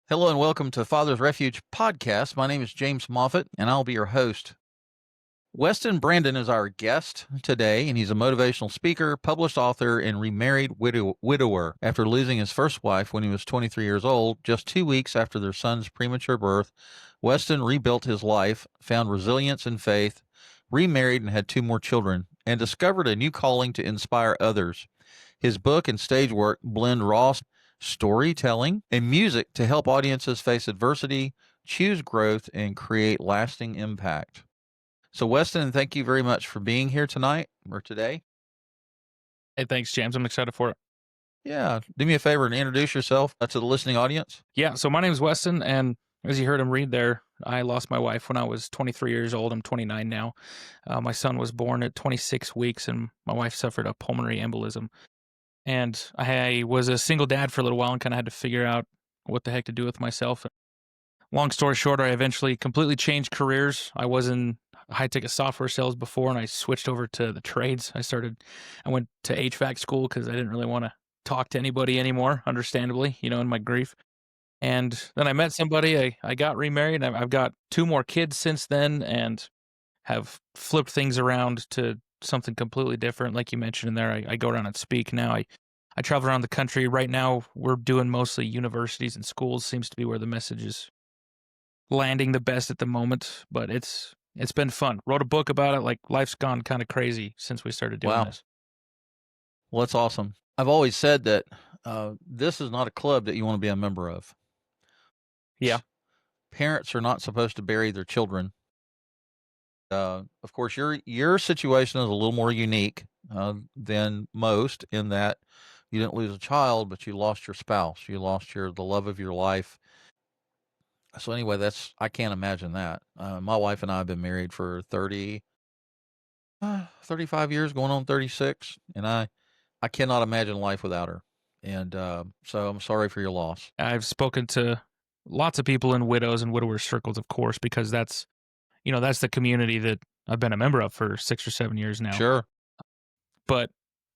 Hello and welcome to Father's Refuge podcast. My name is James Moffitt and I'll be your host. Weston Brandon is our guest today, and he's a motivational speaker, published author, and remarried widower. After losing his first wife when he was 23 years old, just 2 weeks after their son's premature birth, Weston rebuilt his life, found resilience and faith, remarried and had 2 more children, and discovered a new calling to inspire others. His book and stage work blend raw storytelling and music to help audiences face adversity, choose growth, and create lasting impact. So, Weston, thank you very much for being here tonight or today. Hey, thanks, James. I'm excited for it. Yeah, do me a favor and introduce yourself to the listening audience. Yeah, so my name is Weston, and as you heard him read there, I lost my wife when I was 23 years old. I'm 29 now. My son was born at 26 weeks, and my wife suffered a pulmonary embolism. And I was a single dad for a little while and kind of had to figure out what the heck to do with myself. Long story short, I eventually completely changed careers. I was in high-ticket software sales before, and I switched over to the trades. I went to HVAC school because I didn't really want to talk to anybody anymore, understandably, in my grief. And then I met somebody, I got remarried, and I've got 2 more kids since then and have flipped things around to something completely different. Like you mentioned in there, I go around and speak now. I travel around the country. Right now, we're doing mostly universities and schools, seems to be where the message is landing the best at the moment, but it's been fun. Wrote a book about it. Like, life's gone kind of crazy since we started doing Wow. this. Well, that's awesome. I've always said that this is not a club that you want to be a member of. Yeah. Parents are not supposed to bury their children. Of course, your situation is a little more unique than most in that you didn't lose a child, but you lost your spouse. You lost the love of your life. So anyway, I can't imagine that. My wife and I have been married for 35 years, going on 36, and I cannot imagine life without her. And so I'm sorry for your loss. I've spoken to lots of people in widows and widower circles, of course, because that's the community that I've been a member of for 6 or 7 years now. Sure. But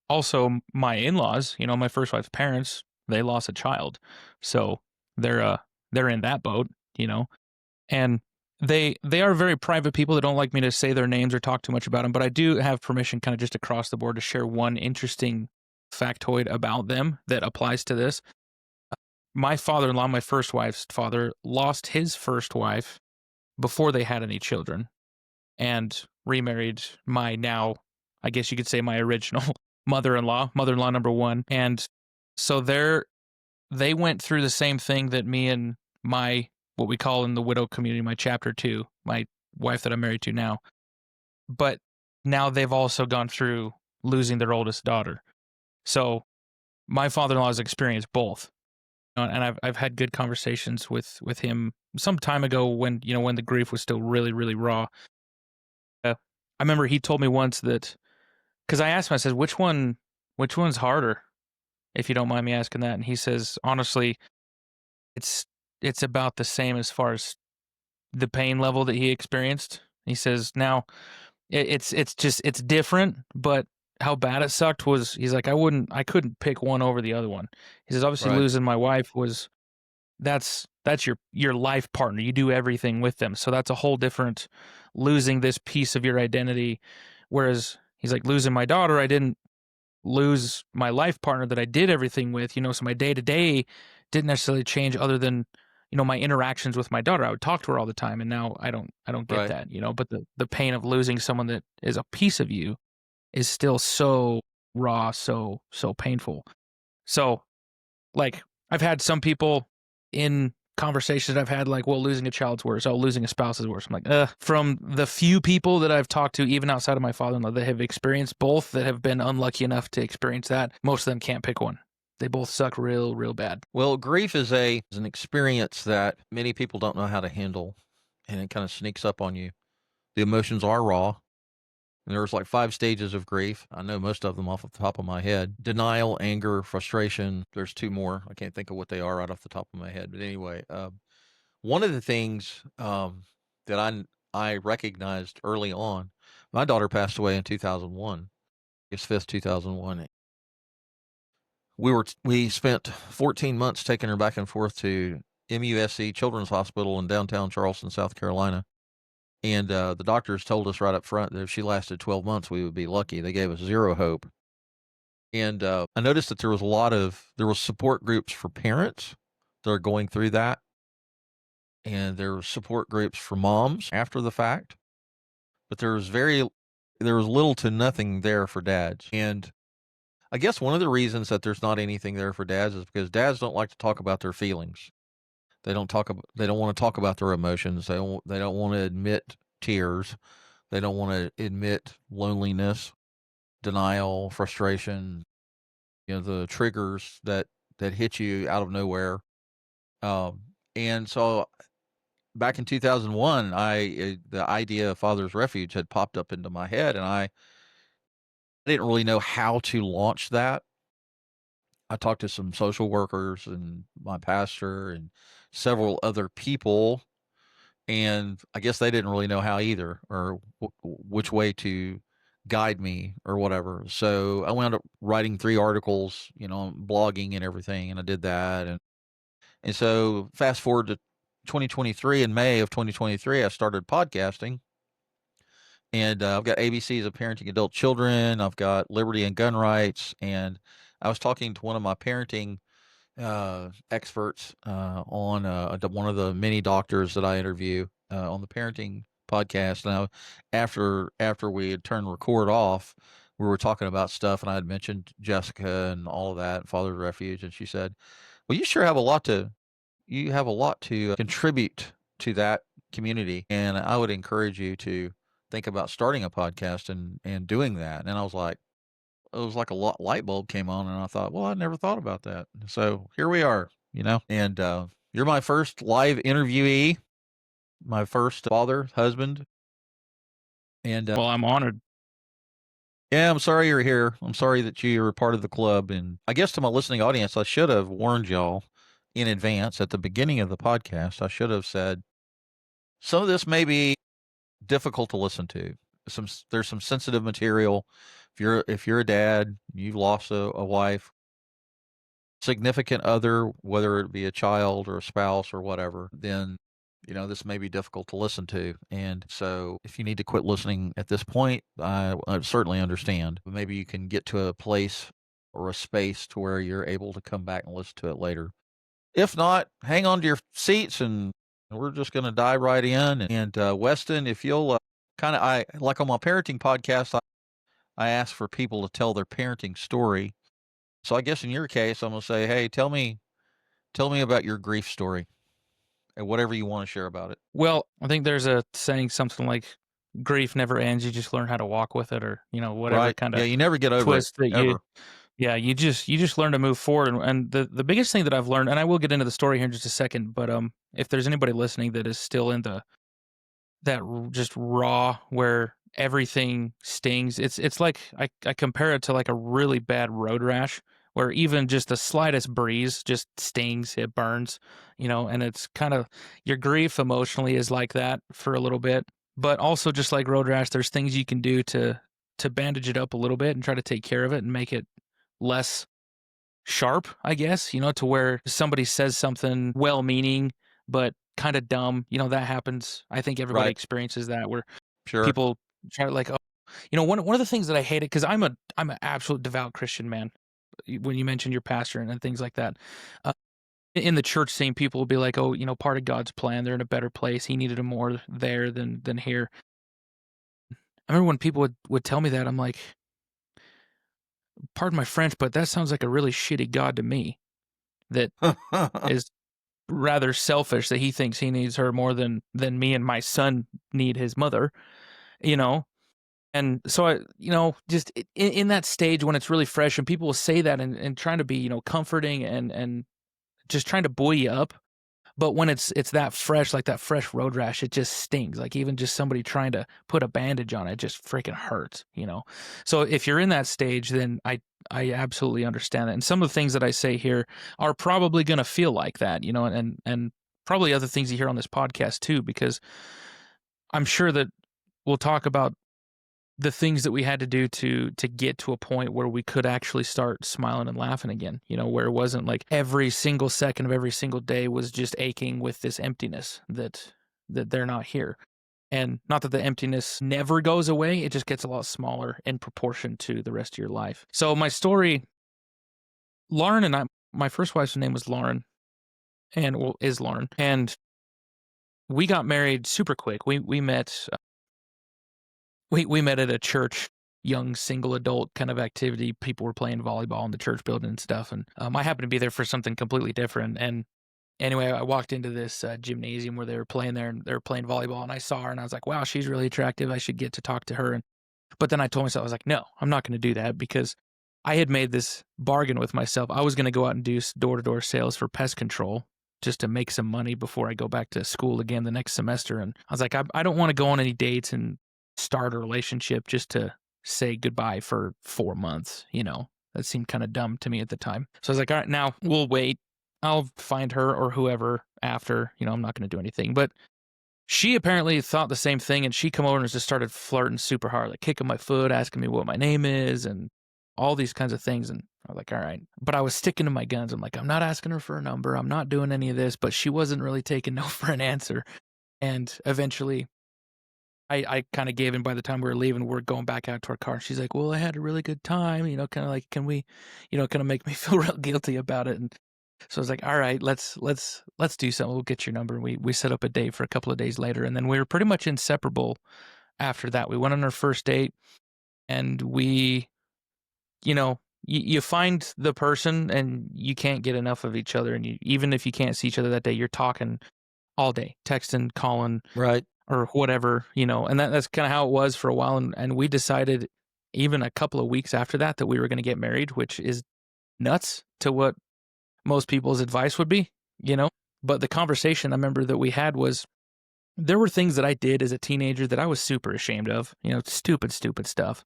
also my in-laws, my first wife's parents, they lost a child. So they're in that boat, and they are very private people. They don't like me to say their names or talk too much about them, but I do have permission kind of just across the board to share one interesting factoid about them that applies to this. My father-in-law, my first wife's father, lost his first wife before they had any children and remarried my now, I guess you could say, my original mother-in-law number 1. And so they went through the same thing that me and my, what we call in the widow community, my chapter 2, my wife that I'm married to now. But now they've also gone through losing their oldest daughter. So my father-in-law has experienced both. And I've had good conversations with him some time ago when the grief was still really, really raw. I remember he told me once that, because I asked him, I said, which one's harder, if you don't mind me asking that? And he says, honestly, it's about the same as far as the pain level that he experienced. He says, now it's different, but how bad it sucked was, he's like, I couldn't pick one over the other one. He says, obviously Right. losing my wife was, that's your life partner. You do everything with them. So that's a whole different, losing this piece of your identity. Whereas he's like, losing my daughter, I didn't lose my life partner that I did everything with, so my day to day didn't necessarily change other than, my interactions with my daughter. I would talk to her all the time, and now I don't get Right. that, but the pain of losing someone that is a piece of you is still so raw, so painful. So, like, I've had some people in conversations that I've had, like, well, losing a child's worse. Oh, losing a spouse is worse. I'm like, from the few people that I've talked to, even outside of my father-in-law, that have experienced both, that have been unlucky enough to experience that, most of them can't pick one. They both suck real, real bad. Well, grief is an experience that many people don't know how to handle, and it kind of sneaks up on you. The emotions are raw. And there's like 5 stages of grief. I know most of them off the top of my head. Denial, anger, frustration. There's 2 more. I can't think of what they are right off the top of my head. But anyway, one of the things that I recognized early on, my daughter passed away in 2001. It's 5th, 2001. We spent 14 months taking her back and forth to MUSC Children's Hospital in downtown Charleston, South Carolina. And the doctors told us right up front that if she lasted 12 months, we would be lucky. They gave us zero hope. And I noticed that there was support groups for parents that are going through that. And there were support groups for moms after the fact. But there was little to nothing there for dads. And I guess one of the reasons that there's not anything there for dads is because dads don't like to talk about their feelings. They don't want to talk about their emotions. They don't want to admit tears. They don't want to admit loneliness, denial, frustration, the triggers that hit you out of nowhere. And so back in 2001, the idea of Father's Refuge had popped up into my head, and I didn't really know how to launch that. I talked to some social workers and my pastor and several other people, and I guess they didn't really know how either, or which way to guide me or whatever. So I wound up writing 3 articles, blogging and everything, and I did that. And so fast forward to 2023, in May of 2023, I started podcasting. And I've got ABCs of Parenting Adult Children. I've got Liberty and Gun Rights. And I was talking to one of my parenting experts on one of the many doctors that I interview on the parenting podcast. Now, after we had turned record off, we were talking about stuff, and I had mentioned Jessica and all of that, and Father's Refuge, and she said, "Well, you have a lot to contribute to that community, and I would encourage you to think about starting a podcast and doing that." And I was like, it was like a light bulb came on, and I thought, well, I never thought about that. So here we are, and you're my first live interviewee, my first father, husband. And Well, I'm honored. yeah, I'm sorry you're here. I'm sorry that you're a part of the club. And I guess to my listening audience, I should have warned y'all in advance at the beginning of the podcast. I should have said, some of this may be difficult to listen to. There's some sensitive material. If you're a dad, you've lost a wife, significant other, whether it be a child or a spouse or whatever, then this may be difficult to listen to. And so if you need to quit listening at this point, I certainly understand. But maybe you can get to a place or a space to where you're able to come back and listen to it later. If not, hang on to your seats, and we're just going to dive right in. And Weston, if you'll I like on my parenting podcast, I ask for people to tell their parenting story. So I guess in your case, I'm going to say, hey, tell me about your grief story and whatever you want to share about it. Well, I think there's a saying something like grief never ends. You just learn how to walk with it, or whatever Right? kind Yeah, of you never get over it twist that ever. you just learn to move forward. And the biggest thing that I've learned, and I will get into the story here in just a second, but if there's anybody listening that is still in just raw where everything stings, it's like I compare it to like a really bad road rash where even just the slightest breeze just stings, it burns, and it's kind of your grief emotionally is like that for a little bit. But also just like road rash, there's things you can do to bandage it up a little bit and try to take care of it and make it less sharp, I guess, to where somebody says something well meaning, but kind of dumb. That happens. I think everybody Right? experiences that where Sure. people try to like, oh, one of the things that I hated, because I'm an absolute devout Christian man. When you mentioned your pastor and things like that, uh, in the church scene, people will be like, oh, part of God's plan, they're in a better place. He needed them more there than here. I remember when people would tell me that, I'm like, pardon my French, but that sounds like a really shitty God to me. That is rather selfish that he thinks he needs her more than me and my son need his mother, you know? And so just in that stage when it's really fresh and people will say that and trying to be, comforting and just trying to buoy you up. But when it's that fresh, like that fresh road rash, it just stings. Like even just somebody trying to put a bandage on it just freaking hurts. So if you're in that stage, then I absolutely understand that. And some of the things that I say here are probably going to feel like that, and probably other things you hear on this podcast too, because I'm sure that we'll talk about the things that we had to do to get to a point where we could actually start smiling and laughing again, where it wasn't like every single second of every single day was just aching with this emptiness that they're not here. And not that the emptiness never goes away, it just gets a lot smaller in proportion to the rest of your life. So my story, Lauren and I, my first wife's name was Lauren, and is Lauren, and we got married super quick. We met we met at a church, young single adult kind of activity. People were playing volleyball in the church building and stuff, and I happened to be there for something completely different. And anyway, I walked into this gymnasium where they were playing there, and they were playing volleyball, and I saw her, and I was like, wow, she's really attractive. I should get to talk to her. But then I told myself, I was like, no, I'm not going to do that, because I had made this bargain with myself. I was going to go out and do door-to-door sales for pest control just to make some money before I go back to school again the next semester. And I was like, I don't want to go on any dates and start a relationship just to say goodbye for 4 months. That seemed kind of dumb to me at the time. So I was like, all right, now we'll wait. I'll find her or whoever after. I'm not going to do anything. But she apparently thought the same thing, and she come over and just started flirting super hard, like kicking my foot, asking me what my name is, and all these kinds of things. And I was like, all right. But I was sticking to my guns. I'm like, I'm not asking her for a number. I'm not doing any of this. But she wasn't really taking no for an answer. And eventually, I kind of gave in. By the time we were leaving, we're going back out to our car. And she's like, well, I had a really good time. Kind of like, can we, kind of make me feel real guilty about it. And so I was like, all right, let's do something. We'll get your number. And we set up a date for a couple of days later. And then we were pretty much inseparable after that. We went on our first date, and we, you find the person and you can't get enough of each other. And even if you can't see each other that day, you're talking all day, texting, calling, Right. or whatever, and that's kind of how it was for a while. And we decided even a couple of weeks after that we were going to get married, which is nuts to what most people's advice would be, But the conversation I remember that we had was, there were things that I did as a teenager that I was super ashamed of, stupid stuff.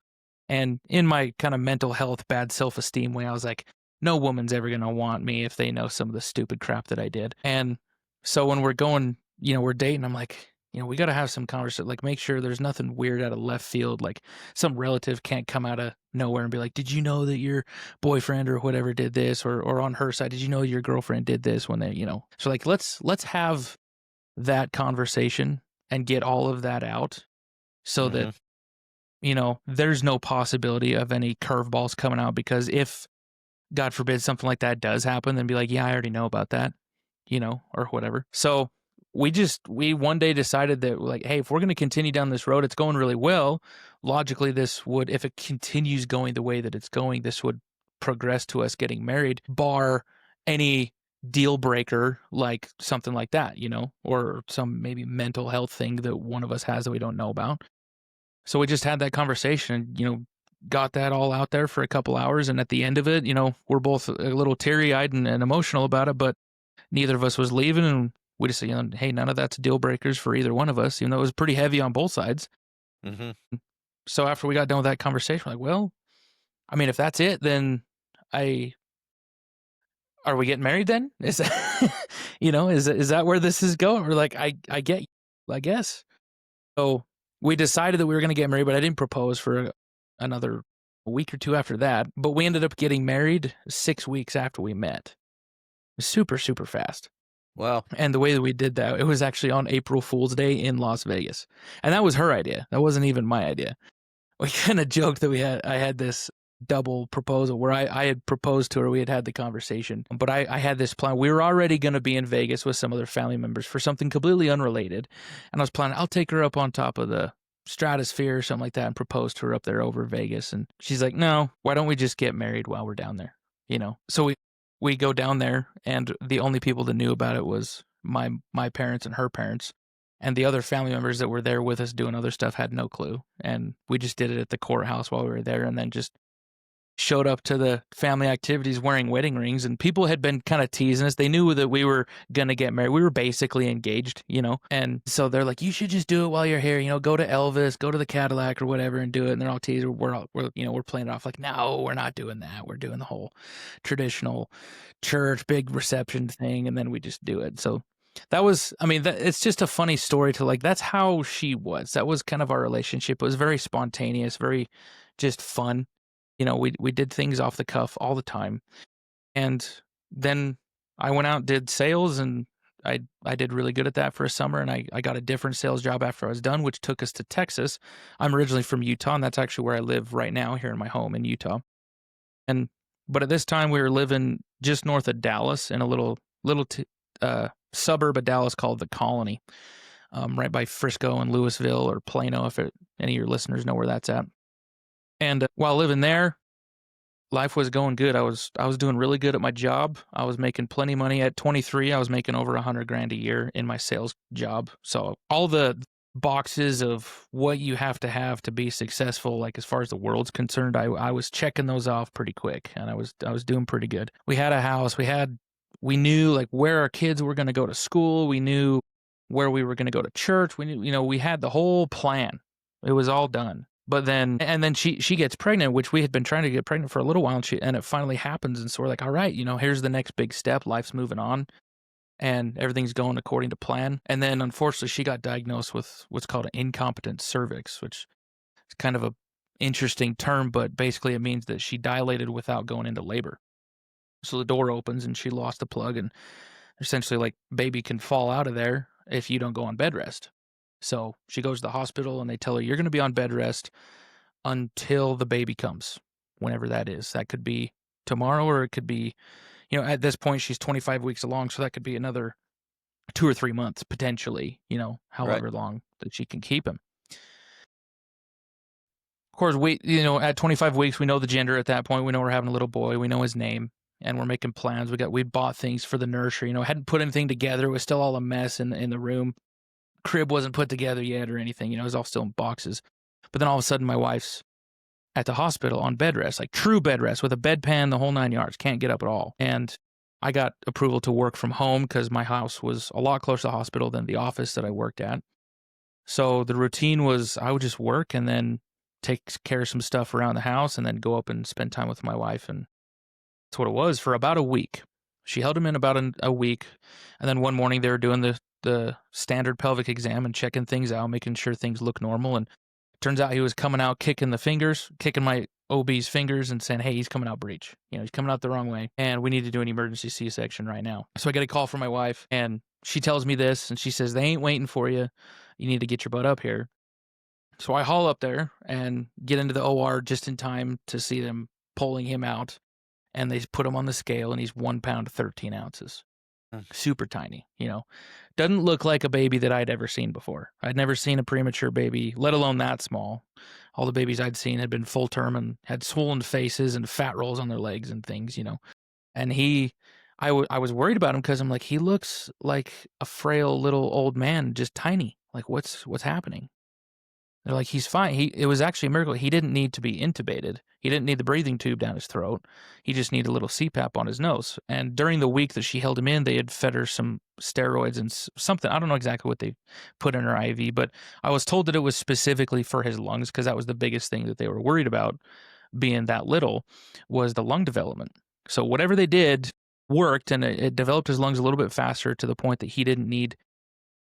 And in my kind of mental health, bad self-esteem way, I was like, no woman's ever going to want me if they know some of the stupid crap that I did. And so when we're going, we're dating, I'm like, we got to have some conversation, like make sure there's nothing weird out of left field. Like some relative can't come out of nowhere and be like, did you know that your boyfriend or whatever did this? Or on her side, did you know your girlfriend did this when they, so like, let's have that conversation and get all of that out so that, there's no possibility of any curveballs coming out, because if God forbid something like that does happen, then be like, yeah, I already know about that, or whatever. So we one day decided that, like, hey, if we're going to continue down this road, it's going really well. Logically, this would, if it continues going the way that it's going, this would progress to us getting married, bar any deal breaker, like something like that, or some maybe mental health thing that one of us has that we don't know about. So we just had that conversation, got that all out there for a couple hours. And at the end of it, we're both a little teary-eyed and emotional about it, but neither of us was leaving. And we just said, hey, none of that's deal breakers for either one of us, even though it was pretty heavy on both sides. Mm-hmm. So after we got done with that conversation, we're like, well, I mean, if that's it, then are we getting married then? Is that, is that where this is going? We're like, I guess. So we decided that we were going to get married, but I didn't propose for another week or two after that. But we ended up getting married 6 weeks after we met. Super, super fast. Wow. And the way that we did that, it was actually on April Fool's Day in Las Vegas. And that was her idea. That wasn't even my idea. We kind of joked that I had this double proposal where I had proposed to her. We had the conversation, but I had this plan. We were already going to be in Vegas with some other family members for something completely unrelated. And I was planning, I'll take her up on top of the stratosphere or something like that and propose to her up there over Vegas. And she's like, no, why don't we just get married while we're down there? So we go down there, and the only people that knew about it was my parents and her parents. And the other family members that were there with us doing other stuff had no clue. And we just did it at the courthouse while we were there, and then just showed up to the family activities wearing wedding rings. And people had been kind of teasing us. They knew that we were going to get married. We were basically engaged, And so they're like, you should just do it while you're here, go to Elvis, go to the Cadillac or whatever and do it. And they're all teasing. We're playing it off like, no, we're not doing that. We're doing the whole traditional church, big reception thing. And then we just do it. So that was, I mean, it's just a funny story to like, that's how she was. That was kind of our relationship. It was very spontaneous, very just fun. We did things off the cuff all the time. And then I went out, did sales, and I did really good at that for a summer. And I got a different sales job after I was done, which took us to Texas. I'm originally from Utah, and that's actually where I live right now, here in my home in Utah. And but at this time we were living just north of Dallas in a little suburb of Dallas called the Colony, right by Frisco and Louisville or Plano, if any of your listeners know where that's at. And while living there, life was going good. I was doing really good at my job. I was making plenty of money. At 23, I was making over $100,000 a year in my sales job. So all the boxes of what you have to be successful, like as far as the world's concerned, I was checking those off pretty quick, and I was doing pretty good. We had a house. We knew like where our kids were going to go to school. We knew where we were going to go to church. We knew, we had the whole plan. It was all done. But then she gets pregnant, which we had been trying to get pregnant for a little while, and it finally happens. And so we're like, all right, here's the next big step. Life's moving on, and everything's going according to plan. And then unfortunately, she got diagnosed with what's called an incompetent cervix, which is kind of a interesting term, but basically it means that she dilated without going into labor. So the door opens and she lost the plug, and essentially like baby can fall out of there if you don't go on bed rest. So she goes to the hospital and they tell her, you're going to be on bed rest until the baby comes, whenever that is. That could be tomorrow, or it could be, at this point she's 25 weeks along. So that could be another 2 or 3 months potentially, however long that she can keep him. Of course, at 25 weeks, we know the gender at that point. We know we're having a little boy. We know his name, and we're making plans. We bought things for the nursery, hadn't put anything together. It was still all a mess in the room. Crib wasn't put together yet or anything, it was all still in boxes. But then all of a sudden my wife's at the hospital on bed rest, like true bed rest with a bedpan, the whole 9 yards, can't get up at all. And I got approval to work from home because my house was a lot closer to the hospital than the office that I worked at. So the routine was I would just work and then take care of some stuff around the house and then go up and spend time with my wife. And that's what it was for about a week. She held him in about a week. And then one morning they were doing the standard pelvic exam and checking things out, making sure things look normal. And it turns out he was coming out kicking my OB's fingers and saying, hey, he's coming out breech. He's coming out the wrong way. And we need to do an emergency C-section right now. So I get a call from my wife and she tells me this and she says, they ain't waiting for you. You need to get your butt up here. So I haul up there and get into the OR just in time to see them pulling him out. And they put him on the scale and he's 1 pound, 13 ounces. Super tiny, doesn't look like a baby that I'd ever seen before. I'd never seen a premature baby, let alone that small. All the babies I'd seen had been full term and had swollen faces and fat rolls on their legs and things, And I was worried about him because I'm like, he looks like a frail little old man, just tiny. Like what's happening? They're like, he's fine. It was actually a miracle. He didn't need to be intubated. He didn't need the breathing tube down his throat. He just needed a little CPAP on his nose. And during the week that she held him in, they had fed her some steroids and something. I don't know exactly what they put in her IV, but I was told that it was specifically for his lungs because that was the biggest thing that they were worried about being that little was the lung development. So whatever they did worked, and it developed his lungs a little bit faster to the point that he didn't need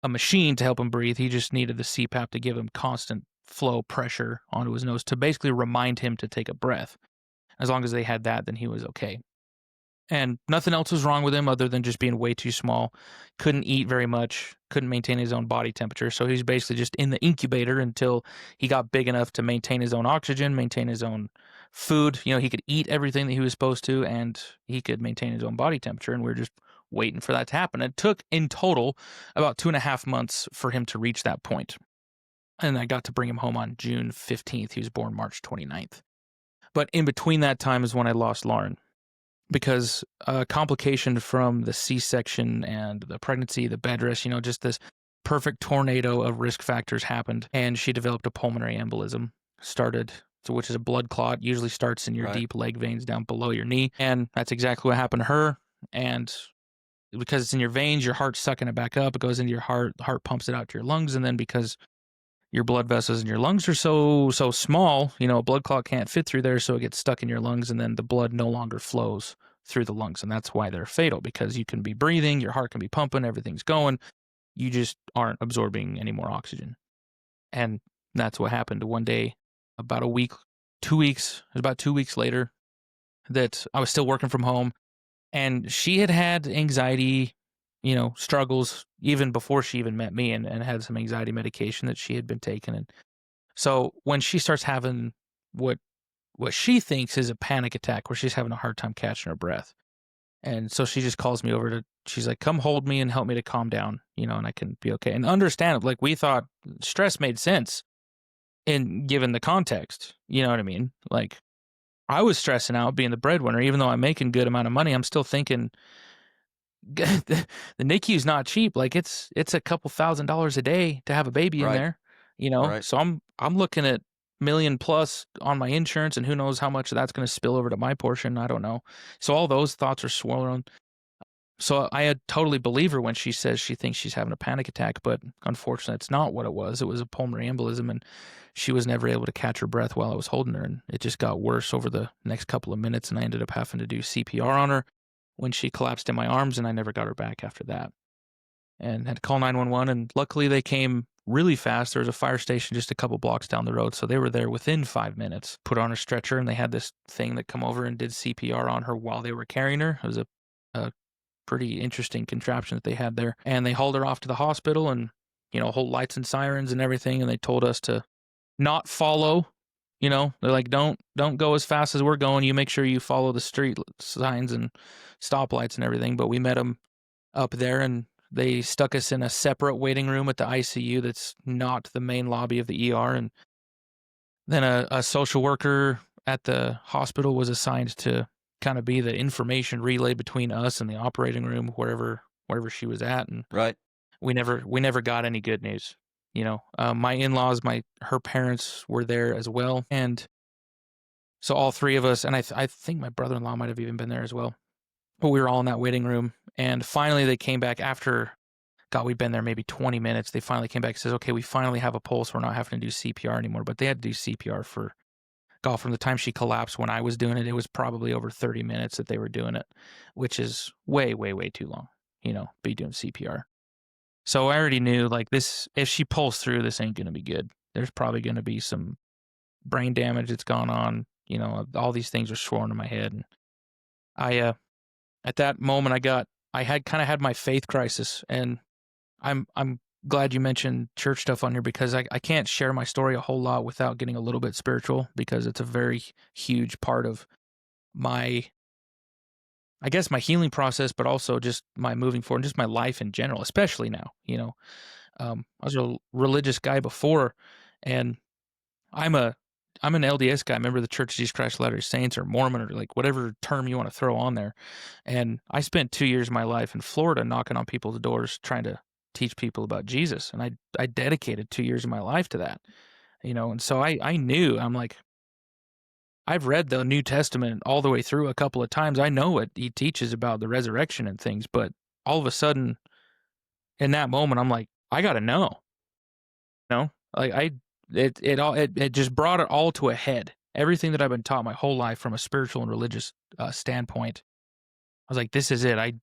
a machine to help him breathe. He just needed the CPAP to give him constant flow pressure onto his nose to basically remind him to take a breath. As long as they had that, then he was okay. And nothing else was wrong with him other than just being way too small. Couldn't eat very much, couldn't maintain his own body temperature. So he was basically just in the incubator until he got big enough to maintain his own oxygen, maintain his own food. He could eat everything that he was supposed to, and he could maintain his own body temperature. And we were just waiting for that to happen. It took in total about 2.5 months for him to reach that point. And I got to bring him home on June 15th. He was born March 29th. But in between that time is when I lost Lauren, because a complication from the C-section and the pregnancy, the bed rest, just this perfect tornado of risk factors happened. And she developed a pulmonary embolism, which is a blood clot, usually starts in your deep leg veins down below your knee. And that's exactly what happened to her. And because it's in your veins, your heart's sucking it back up. It goes into your heart. The heart pumps it out to your lungs. And then because your blood vessels in your lungs are so small, a blood clot can't fit through there. So it gets stuck in your lungs and then the blood no longer flows through the lungs. And that's why they're fatal, because you can be breathing, your heart can be pumping, everything's going. You just aren't absorbing any more oxygen. And that's what happened one day, about a week, 2 weeks, it was about 2 weeks later, that I was still working from home. And she had anxiety, struggles even before she even met me, and had some anxiety medication that she had been taking. And so when she starts having what she thinks is a panic attack, where she's having a hard time catching her breath. And so she just calls me over she's like, come hold me and help me to calm down, and I can be okay. And understand, like, we thought stress made sense in given the context. You know what I mean? Like, I was stressing out being the breadwinner, even though I'm making good amount of money. I'm still thinking the NICU's not cheap. Like, it's a couple $1,000s a day to have a baby in Right. there, Right. So I'm looking at million plus on my insurance, and who knows how much of that's going to spill over to my portion. I don't know. So all those thoughts are swirling. So I had totally believe her when she says she thinks she's having a panic attack, but unfortunately, it's not what it was. It was a pulmonary embolism, and she was never able to catch her breath while I was holding her, and it just got worse over the next couple of minutes, and I ended up having to do CPR on her when she collapsed in my arms, and I never got her back after that. And had to call 911, and luckily they came really fast. There was a fire station just a couple blocks down the road, so they were there within 5 minutes. Put her on a stretcher, and they had this thing that come over and did CPR on her while they were carrying her. It was a pretty interesting contraption that they had there. And they hauled her off to the hospital, and whole lights and sirens and everything, and they told us to not follow. They're like, don't go as fast as we're going. You make sure you follow the street signs and stoplights and everything. But we met them up there, and they stuck us in a separate waiting room at the ICU that's not the main lobby of the ER. And then a social worker at the hospital was assigned to kind of be the information relay between us and the operating room, wherever she was at. And Right. we never got any good news. My in-laws, her parents were there as well. And so all three of us, and I think my brother-in-law might have even been there as well. But we were all in that waiting room. And finally they came back after, God, we'd been there maybe 20 minutes. They finally came back and says, okay, we finally have a pulse. We're not having to do CPR anymore. But they had to do CPR for, God, from the time she collapsed when I was doing it, it was probably over 30 minutes that they were doing it, which is way, way, way too long, be doing CPR. So I already knew, like, this, if she pulls through, this ain't going to be good. There's probably going to be some brain damage that's gone on. All these things are swirling in my head. And I, at that moment, I had kind of had my faith crisis. And I'm glad you mentioned church stuff on here, because I can't share my story a whole lot without getting a little bit spiritual, because it's a very huge part of my, I guess, my healing process, but also just my moving forward, just my life in general, especially now. I was a religious guy before, and I'm an LDS guy, member of the Church of Jesus Christ of Latter-day Saints, or Mormon, or like whatever term you want to throw on there. And I spent 2 years of my life in Florida knocking on people's doors trying to teach people about Jesus. And I dedicated 2 years of my life to that, and so I knew, I'm like, I've read the New Testament all the way through a couple of times. I know what he teaches about the resurrection and things, but all of a sudden in that moment, I'm like, I got to know, like it just brought it all to a head. Everything that I've been taught my whole life from a spiritual and religious standpoint, I was like, this is it.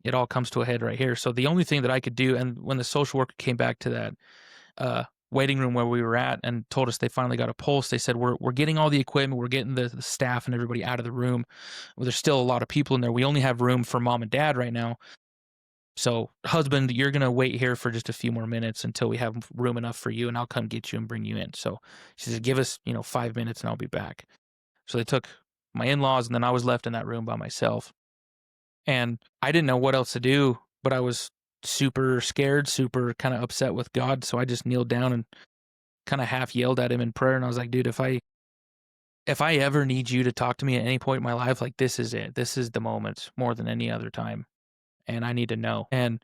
It all comes to a head right here. So the only thing that I could do, and when the social worker came back to that waiting room where we were at and told us they finally got a pulse, they said, we're getting all the equipment, we're getting the staff and everybody out of the room. Well, there's still a lot of people in there. We only have room for mom and dad right now. So, husband, you're going to wait here for just a few more minutes until we have room enough for you, and I'll come get you and bring you in. So she said, give us, 5 minutes and I'll be back. So they took my in-laws, and then I was left in that room by myself. And I didn't know what else to do, but I was super scared, super kind of upset with God. So I just kneeled down and kind of half yelled at him in prayer. And I was like, dude, if I ever need you to talk to me at any point in my life, like, this is it. This is the moment more than any other time. And I need to know. And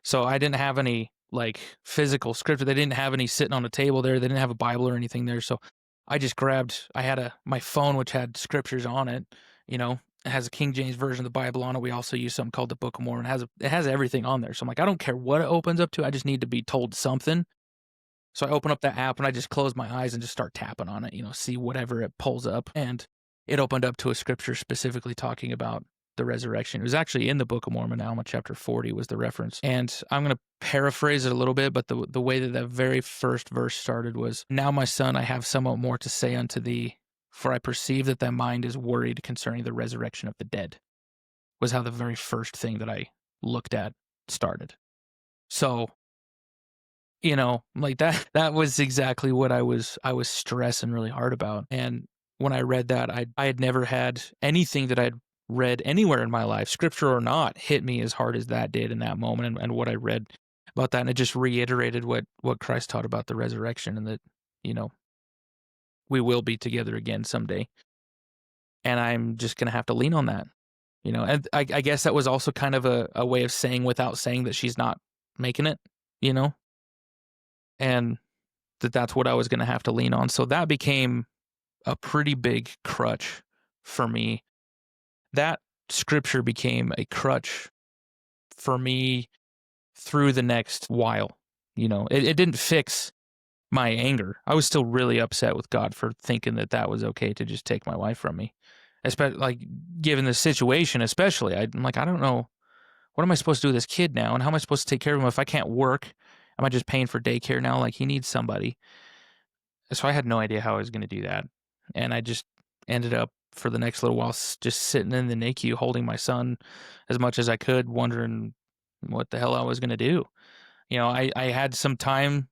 so I didn't have any like physical scripture. They didn't have any sitting on a table there. They didn't have a Bible or anything there. So I just I had my phone, which had scriptures on it. It has a King James version of the Bible on it. We also use something called the Book of Mormon. It has everything on there. So I'm like, I don't care what it opens up to. I just need to be told something. So I open up that app and I just close my eyes and just start tapping on it, see whatever it pulls up. And it opened up to a scripture specifically talking about the resurrection. It was actually in the Book of Mormon, Alma chapter 40 was the reference. And I'm going to paraphrase it a little bit, but the way that very first verse started was, "Now, my son, I have somewhat more to say unto thee, for I perceive that thy mind is worried concerning the resurrection of the dead," was how the very first thing that I looked at started. So, like that was exactly what I was stressing really hard about. And when I read that, I had never had anything that I'd read anywhere in my life, scripture or not, hit me as hard as that did in that moment, and what I read about that. And it just reiterated what Christ taught about the resurrection, and that, we will be together again someday. And I'm just gonna have to lean on that. And I guess that was also kind of a way of saying without saying that she's not making it, you know? And that's what I was gonna have to lean on. So that became a pretty big crutch for me. That scripture became a crutch for me through the next while. It didn't fix my anger. I was still really upset with God for thinking that was okay to just take my wife from me. Especially, like, given the situation, especially, I'm like, I don't know, what am I supposed to do with this kid now? And how am I supposed to take care of him if I can't work? Am I just paying for daycare now? Like, he needs somebody. So I had no idea how I was going to do that. And I just ended up for the next little while just sitting in the NICU holding my son as much as I could, wondering what the hell I was going to do. I had some time.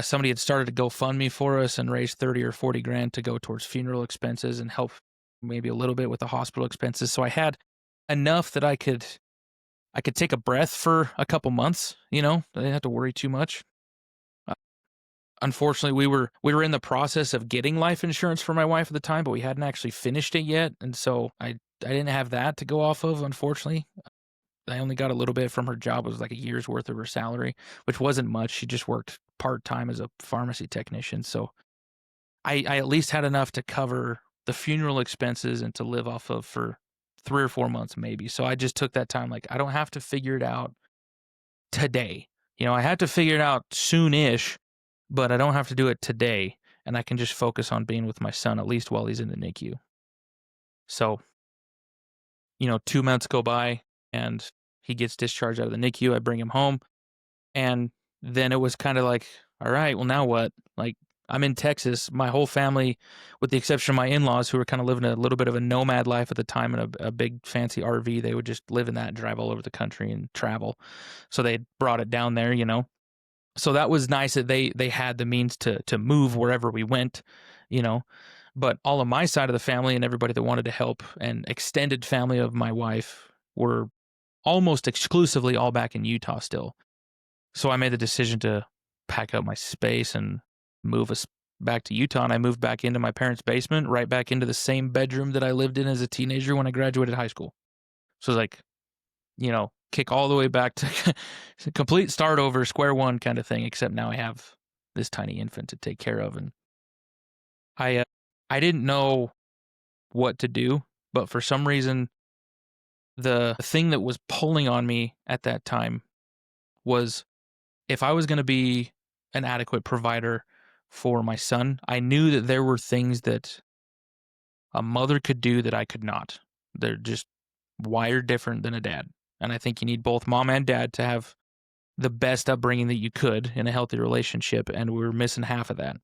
Somebody had started a GoFundMe for us and raised 30 or 40 grand to go towards funeral expenses and help maybe a little bit with the hospital expenses. So I had enough that I could take a breath for a couple months. I didn't have to worry too much. Unfortunately, we were in the process of getting life insurance for my wife at the time, but we hadn't actually finished it yet, and so I didn't have that to go off of. Unfortunately, I only got a little bit from her job. It was like a year's worth of her salary, which wasn't much. She just worked part-time as a pharmacy technician. So I at least had enough to cover the funeral expenses and to live off of for 3 or 4 months maybe. So I just took that time, like, I don't have to figure it out today. I had to figure it out soon-ish, but I don't have to do it today. And I can just focus on being with my son, at least while he's in the NICU. So, 2 months go by and he gets discharged out of the NICU. I bring him home. And then it was kind of like, all right, well, now what? Like, I'm in Texas. My whole family, with the exception of my in-laws, who were kind of living a little bit of a nomad life at the time in a big fancy RV, they would just live in that and drive all over the country and travel. So they brought it down there, So that was nice that they had the means to move wherever we went, But all of my side of the family and everybody that wanted to help and extended family of my wife were almost exclusively all back in Utah still. So I made the decision to pack up my space and move us back to Utah. And I moved back into my parents' basement, right back into the same bedroom that I lived in as a teenager when I graduated high school. So it was like, kick all the way back to complete start over, square one kind of thing, except now I have this tiny infant to take care of. And I didn't know what to do, but for some reason, the thing that was pulling on me at that time was, if I was going to be an adequate provider for my son, I knew that there were things that a mother could do that I could not. They're just wired different than a dad. And I think you need both mom and dad to have the best upbringing that you could in a healthy relationship, and we were missing half of that.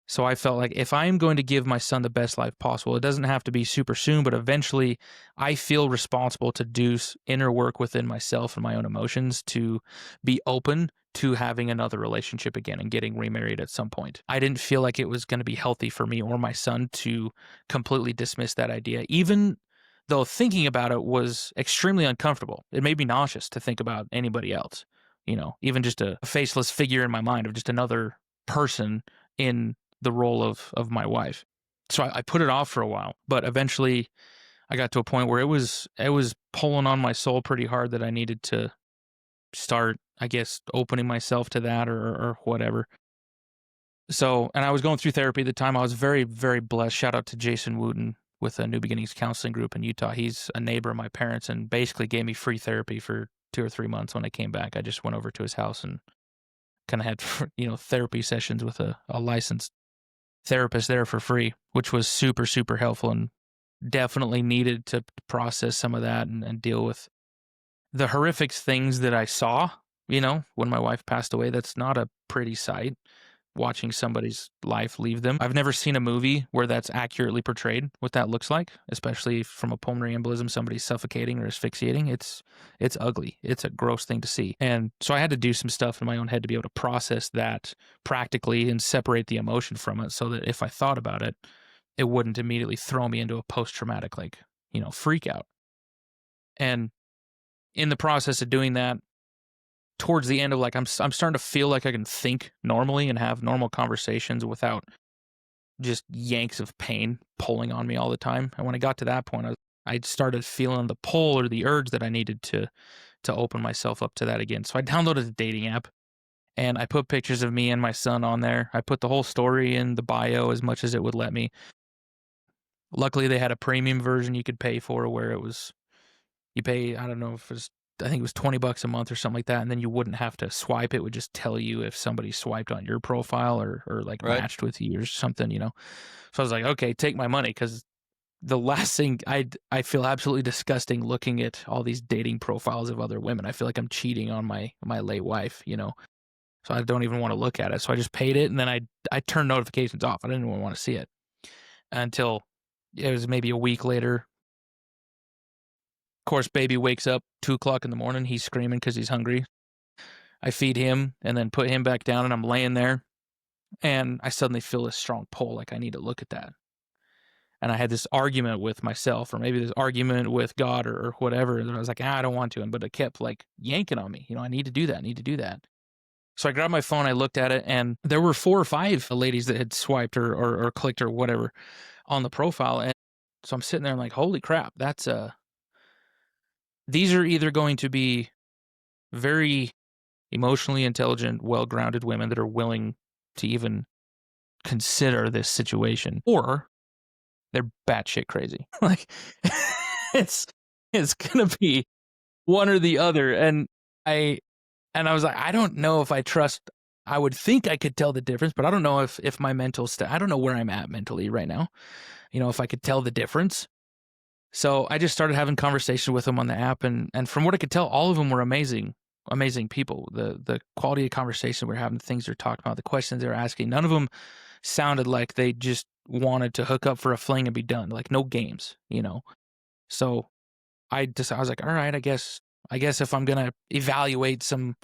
So I felt like if I am going to give my son the best life possible, it doesn't have to be super soon, but eventually I feel responsible to do inner work within myself and my own emotions to be open to having another relationship again and getting remarried at some point. I didn't feel like it was going to be healthy for me or my son to completely dismiss that idea, even though thinking about it was extremely uncomfortable. It made me nauseous to think about anybody else, even just a faceless figure in my mind of just another person in the role of my wife. So I put it off for a while, but eventually I got to a point where it was pulling on my soul pretty hard that I needed to start, I guess, opening myself to that or whatever. So, and I was going through therapy at the time. I was very, very blessed. Shout out to Jason Wooten with a New Beginnings counseling group in Utah. He's a neighbor of my parents and basically gave me free therapy for 2 or 3 months when I came back. I just went over to his house and kind of had, therapy sessions with a licensed therapist there for free, which was super, super helpful and definitely needed to process some of that and deal with the horrific things that I saw, when my wife passed away. That's not a pretty sight, watching somebody's life leave them. I've never seen a movie where that's accurately portrayed, what that looks like, especially from a pulmonary embolism, somebody's suffocating or asphyxiating. It's ugly. It's a gross thing to see. And so I had to do some stuff in my own head to be able to process that practically and separate the emotion from it so that if I thought about it, it wouldn't immediately throw me into a post-traumatic, freak out. And in the process of doing that, towards the end of I'm starting to feel like I can think normally and have normal conversations without just yanks of pain pulling on me all the time. And when I got to that point, I started feeling the pull or the urge that I needed to open myself up to that again. So I downloaded a dating app and I put pictures of me and my son on there. I put the whole story in the bio as much as it would let me. Luckily, they had a premium version you could pay for where you pay, I don't know if it was, I think it was $20 a month or something like that. And then you wouldn't have to swipe. It would just tell you if somebody swiped on your profile or Right. matched with you or something, So I was like, okay, take my money. Cause the last thing I feel absolutely disgusting looking at all these dating profiles of other women. I feel like I'm cheating on my late wife, so I don't even want to look at it. So I just paid it. And then I turned notifications off. I didn't even want to see it until it was maybe a week later. Of course, baby wakes up 2:00 in the morning. He's screaming because he's hungry. I feed him and then put him back down, and I'm laying there, and I suddenly feel this strong pull, like I need to look at that. And I had this argument with myself, or maybe this argument with God or whatever. And I was like, I don't want to. But it kept yanking on me. I need to do that. I need to do that. So I grabbed my phone, I looked at it, and there were 4 or 5 ladies that had swiped or clicked or whatever on the profile. And so I'm sitting there, I'm like, holy crap, these are either going to be very emotionally intelligent, well-grounded women that are willing to even consider this situation, or they're batshit crazy. It's gonna be one or the other. And I was like, I don't know if I trust. I would think I could tell the difference, but I don't know if my mental I don't know where I'm at mentally right now. If I could tell the difference. So I just started having conversation with them on the app, and from what I could tell, all of them were amazing people. The quality of conversation we're having, the things they're talking about, the questions they're asking, none of them sounded like they just wanted to hook up for a fling and be done. Like no games, So I was like, all right, I guess if I'm gonna evaluate some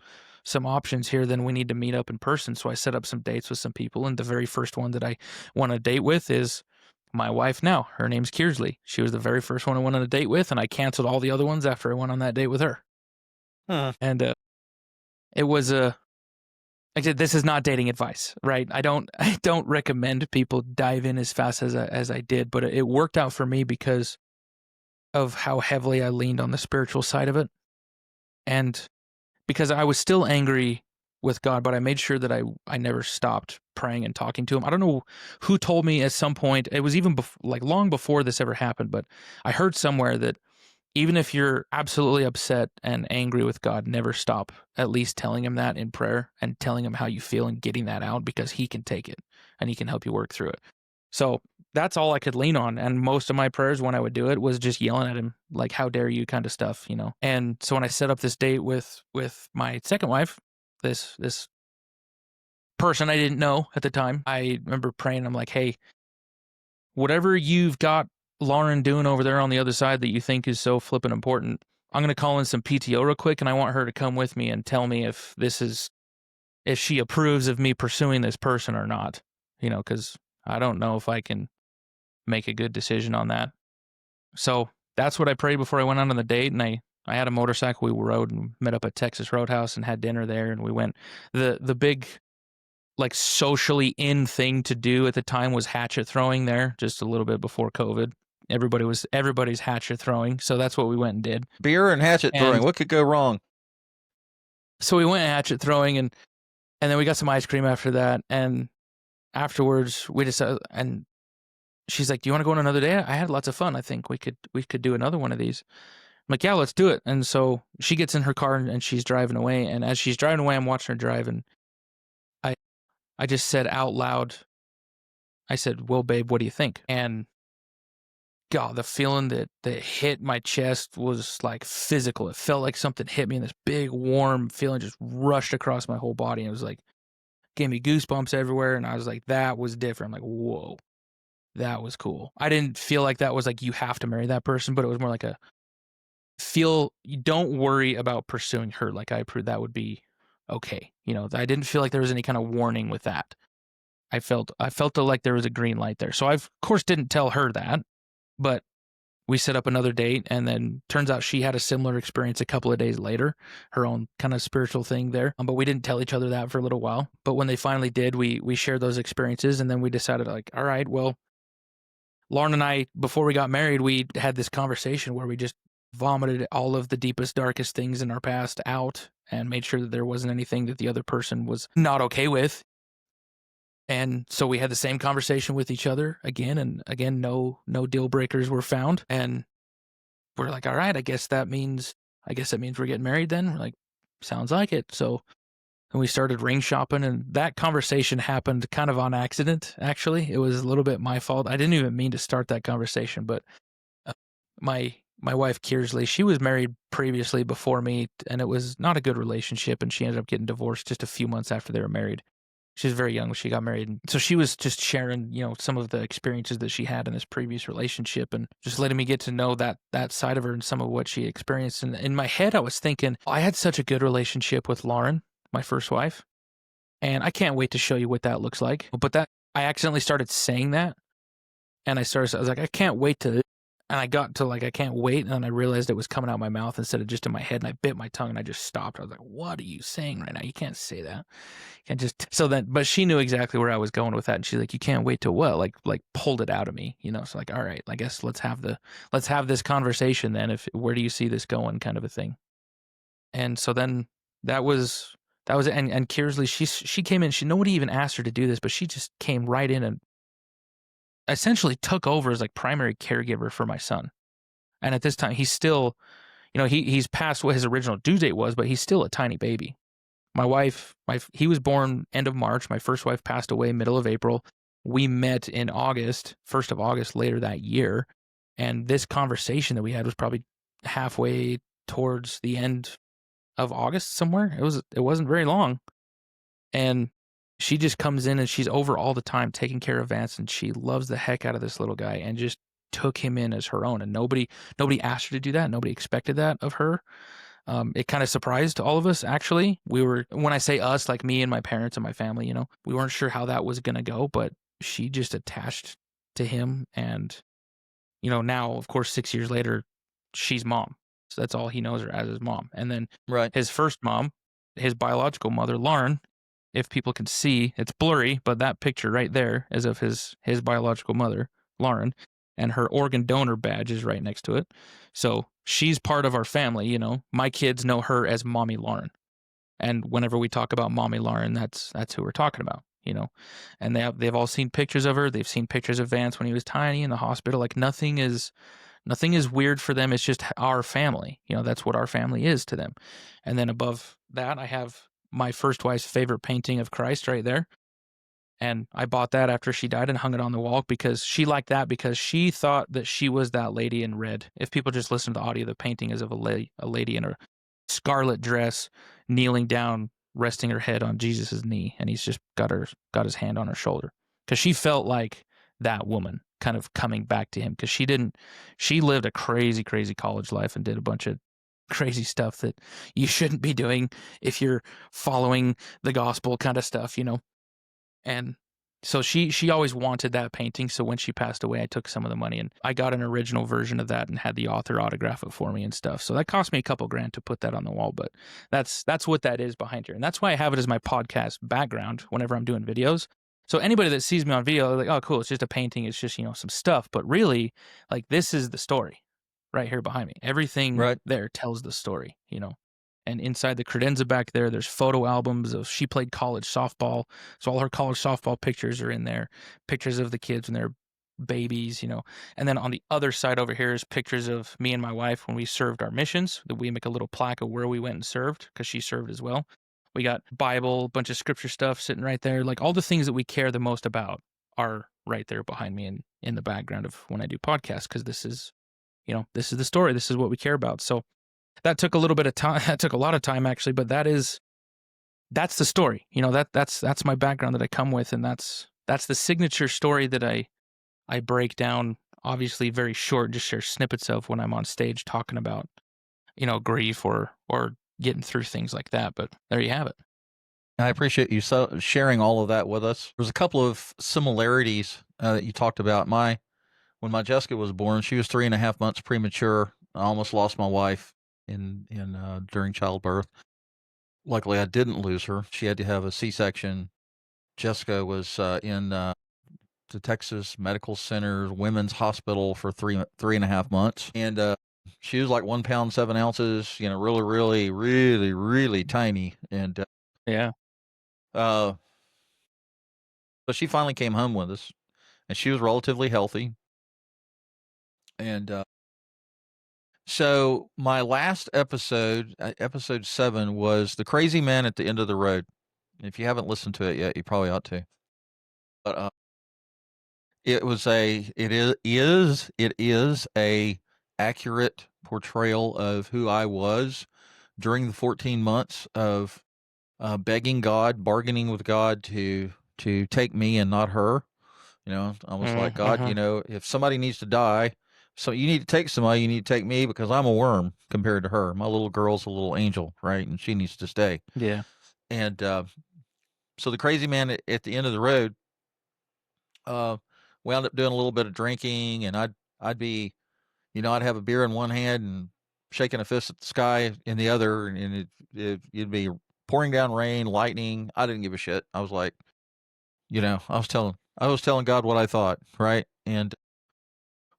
options here, then we need to meet up in person. So I set up some dates with some people, and the very first one that I went on a date with is my wife now. Her name's Kearsley. She was the very first one I went on a date with, and I canceled all the other ones after I went on that date with her. And it was this is not dating advice, right? I don't recommend people dive in as fast as I did, but it worked out for me because of how heavily I leaned on the spiritual side of it, and because I was still angry with God, but I made sure that I never stopped praying and talking to him. I don't know who told me at some point, it was even long before this ever happened, but I heard somewhere that even if you're absolutely upset and angry with God, never stop at least telling him that in prayer and telling him how you feel and getting that out, because he can take it and he can help you work through it. So that's all I could lean on. And most of my prayers when I would do it was just yelling at him, like, how dare you kind of stuff, And so when I set up this date with my second wife, this person I didn't know at the time, I remember praying, I'm like, hey, whatever you've got Lauren doing over there on the other side that you think is so flippin' important, I'm going to call in some PTO real quick, and I want her to come with me and tell me if she approves of me pursuing this person or not, because I don't know if I can make a good decision on that. So that's what I prayed before I went out on the date, and I had a motorcycle. We rode and met up at Texas Roadhouse and had dinner there, and we went. The big socially in thing to do at the time was hatchet throwing there, just a little bit before COVID. Everybody's hatchet throwing, so that's what we went and did. Beer and hatchet throwing. What could go wrong? So we went hatchet throwing, and then we got some ice cream after that, and afterwards we decided, and she's like, do you want to go on another day? I had lots of fun. I think we could do another one of these. I'm like, yeah, let's do it. And so she gets in her car and she's driving away, and as she's driving away, I'm watching her drive, and I just said out loud, I said, well, babe, what do you think? And God, the feeling that hit my chest was like physical. It felt like something hit me, and this big warm feeling just rushed across my whole body. And it was like, gave me goosebumps everywhere. And I was like, that was different. I'm like, whoa, that was cool. I didn't feel like that was like, you have to marry that person, but it was more like a you don't worry about pursuing her. Like I approved, that would be okay. I didn't feel like there was any kind of warning with that. I felt like there was a green light there. So I, of course, didn't tell her that, but we set up another date, and then turns out she had a similar experience a couple of days later, her own kind of spiritual thing there. But we didn't tell each other that for a little while. But when they finally did, we shared those experiences, and then we decided, like, all right, well, Lauren and I, before we got married, we had this conversation where we just vomited all of the deepest, darkest things in our past out and made sure that there wasn't anything that the other person was not okay with. And so we had the same conversation with each other again, and again, no deal breakers were found. And we're like, all right, I guess that means we're getting married then. We're like, sounds like it. So and we started ring shopping, and that conversation happened kind of on accident, actually. It was a little bit my fault. I didn't even mean to start that conversation, but my wife Kearsley, she was married previously before me, and it was not a good relationship, and she ended up getting divorced just a few months after they were married. She was very young when she got married. And so she was just sharing, some of the experiences that she had in this previous relationship, and just letting me get to know that side of her and some of what she experienced. And in my head, I was thinking, I had such a good relationship with Lauren, my first wife, and I can't wait to show you what that looks like. But that I accidentally started saying that, and I was like, I can't wait to, and I got to like, I can't wait, and then I realized it was coming out my mouth instead of just in my head, and I bit my tongue, and I just stopped. I was like, what are you saying right now? You can't say that. You can't just, so then, but she knew exactly where I was going with that, and she's like, you can't wait to what? Like pulled it out of me, So like, all right, I guess let's have this conversation then. Where do you see this going, kind of a thing. And so then that was it. And Kearsley, she came in, nobody even asked her to do this, but she just came right in and essentially took over as like primary caregiver for my son. And at this time, he's still, he's past what his original due date was, but he's still a tiny baby. My wife, he was born end of March. My first wife passed away middle of April. We met in August, 1st of August later that year. And this conversation that we had was probably halfway towards the end of August somewhere. It wasn't very long. And she just comes in and she's over all the time taking care of Vance, and she loves the heck out of this little guy and just took him in as her own. And nobody asked her to do that. Nobody expected that of her. It kind of surprised all of us, actually. When I say us, like me and my parents and my family, we weren't sure how that was going to go, but she just attached to him. And, now, of course, 6 years later, she's mom. So that's all he knows her as his mom. And then Right. his first mom, his biological mother, Lauren, if people can see, it's blurry, but that picture right there is of his biological mother, Lauren, and her organ donor badge is right next to it. So she's part of our family, My kids know her as Mommy Lauren. And whenever we talk about Mommy Lauren, that's who we're talking about, And they've all seen pictures of her. They've seen pictures of Vance when he was tiny in the hospital. Like nothing is weird for them. It's just our family. That's what our family is to them. And then above that, I have my first wife's favorite painting of Christ right there. And I bought that after she died and hung it on the wall because she liked that, because she thought that she was that lady in red. If people just listen to the audio, the painting is of a lady in a scarlet dress, kneeling down, resting her head on Jesus's knee, and he's just got his hand on her shoulder. Because she felt like that woman kind of coming back to him, because she lived a crazy, crazy college life and did a bunch of crazy stuff that you shouldn't be doing if you're following the gospel kind of stuff, And so she always wanted that painting. So when she passed away, I took some of the money and I got an original version of that and had the author autograph it for me and stuff. So that cost me a couple grand to put that on the wall, but that's what that is behind here. And that's why I have it as my podcast background whenever I'm doing videos. So anybody that sees me on video, they're like, oh, cool, it's just a painting. It's just, some stuff. But really, like, this is the story right here behind me. Everything Right. there tells the story, And inside the credenza back there, there's photo albums of, she played college softball. So all her college softball pictures are in there. Pictures of the kids when they're babies, And then on the other side over here is pictures of me and my wife when we served our missions. That we make a little plaque of where we went and served, because she served as well. We got Bible, a bunch of scripture stuff sitting right there. Like all the things that we care the most about are right there behind me in the background of when I do podcasts, because this is, this is the story. This is what we care about. So that took a little bit of time. That took a lot of time, actually, but that's the story. That's my background that I come with, and that's the signature story that I break down, obviously very short, just share snippets of when I'm on stage talking about, grief or getting through things like that. But there you have it. I appreciate you sharing all of that with us. There's a couple of similarities that you talked about. When my Jessica was born, she was 3.5 months premature. I almost lost my wife in during childbirth. Luckily, I didn't lose her. She had to have a C-section. Jessica was in the Texas Medical Center Women's Hospital for 3.5 months, and she was like 1 pound 7 ounces. Really, really, really, really tiny, and Yeah. uh, so she finally came home with us, and she was relatively healthy. And so my last episode, episode 7, was the crazy man at the end of the road. If you haven't listened to it yet, you probably ought to. But it is a accurate portrayal of who I was during the 14 months of begging God, bargaining with God to take me and not her. I was like, God, Mm-hmm. if somebody needs to die, so you need to take somebody, you need to take me, because I'm a worm compared to her. My little girl's a little angel, right? And she needs to stay. Yeah. And so the crazy man at the end of the road wound up doing a little bit of drinking, and I'd be, I'd have a beer in one hand and shaking a fist at the sky in the other, and it'd be pouring down rain, lightning. I didn't give a shit. I was like, I was telling God what I thought, right? And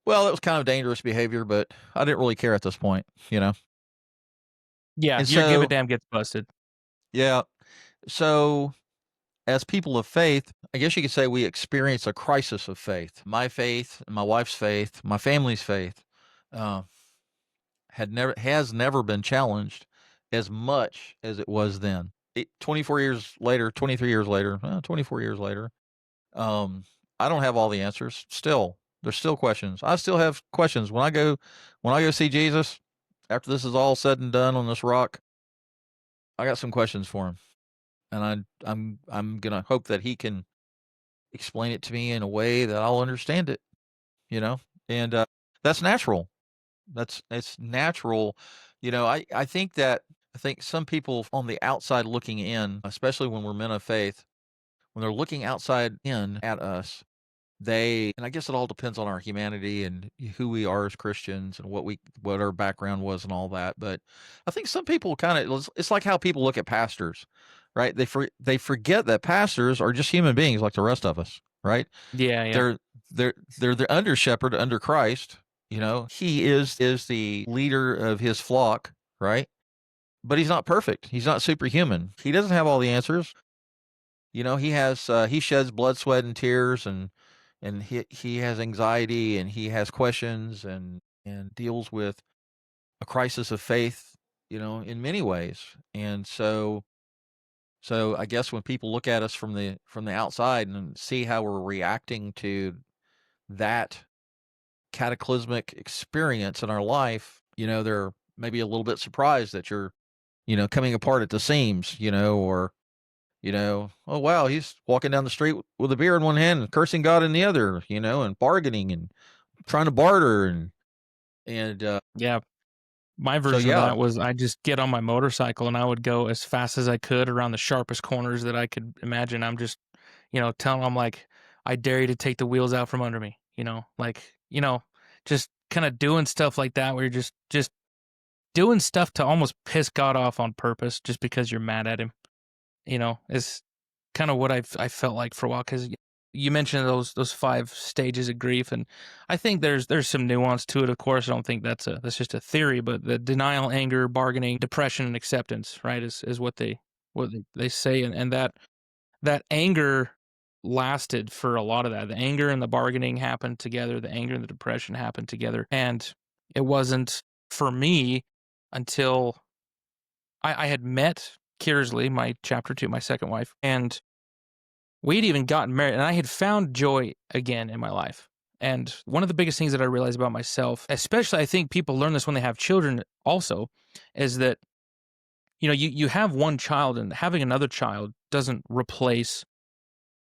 well, it was kind of dangerous behavior, but I didn't really care at this point. Yeah. And Your give a so, damn gets busted. yeah, so as people of faith, I guess you could say we experience a crisis of faith. My faith, my wife's faith, my family's faith, uh, has never been challenged as much as it was then. 24 years later, 23 years later, 24 years later, um, I don't have all the answers. Still, there's still questions. I still have questions when I go see Jesus after this is all said and done on this rock. I got some questions for him, and I'm gonna hope that he can explain it to me in a way that I'll understand it. You know, and that's natural. It's natural. I think some people on the outside looking in, especially when we're men of faith, when they're looking outside in at us, and I guess it all depends on our humanity and who we are as Christians and what our background was and all that. But I think some people it's like how people look at pastors, right? They forget that pastors are just human beings like the rest of us, right? Yeah. Yeah. They're they're the under shepherd under Christ. He is the leader of his flock, right? But he's not perfect. He's not superhuman. He doesn't have all the answers. He sheds blood, sweat, and tears, and he has anxiety, and he has questions, and deals with a crisis of faith, in many ways. And so I guess when people look at us from the outside and see how we're reacting to that cataclysmic experience in our life, they're maybe a little bit surprised that you're, coming apart at the seams, or oh wow, he's walking down the street with a beer in one hand and cursing God in the other, and bargaining and trying to barter and Yeah. My so version of yeah, that was I just get on my motorcycle and I would go as fast as I could around the sharpest corners that I could imagine. I'm just, telling them like, I dare you to take the wheels out from under me, just kind of doing stuff like that where you're just doing stuff to almost piss God off on purpose just because you're mad at him, is kind of what I felt like for a while. Cause you mentioned those 5 stages of grief, and I think there's some nuance to it. Of course, I don't think that's just a theory, but the denial, anger, bargaining, depression, and acceptance, right, is what they say, and that anger lasted for a lot of that. The anger and the bargaining happened together. The anger and the depression happened together, and it wasn't for me until I had met Kearsley, my chapter 2, my second wife, and we'd even gotten married, and I had found joy again in my life. And one of the biggest things that I realized about myself, especially I think people learn this when they have children also, is that, you have one child, and having another child doesn't replace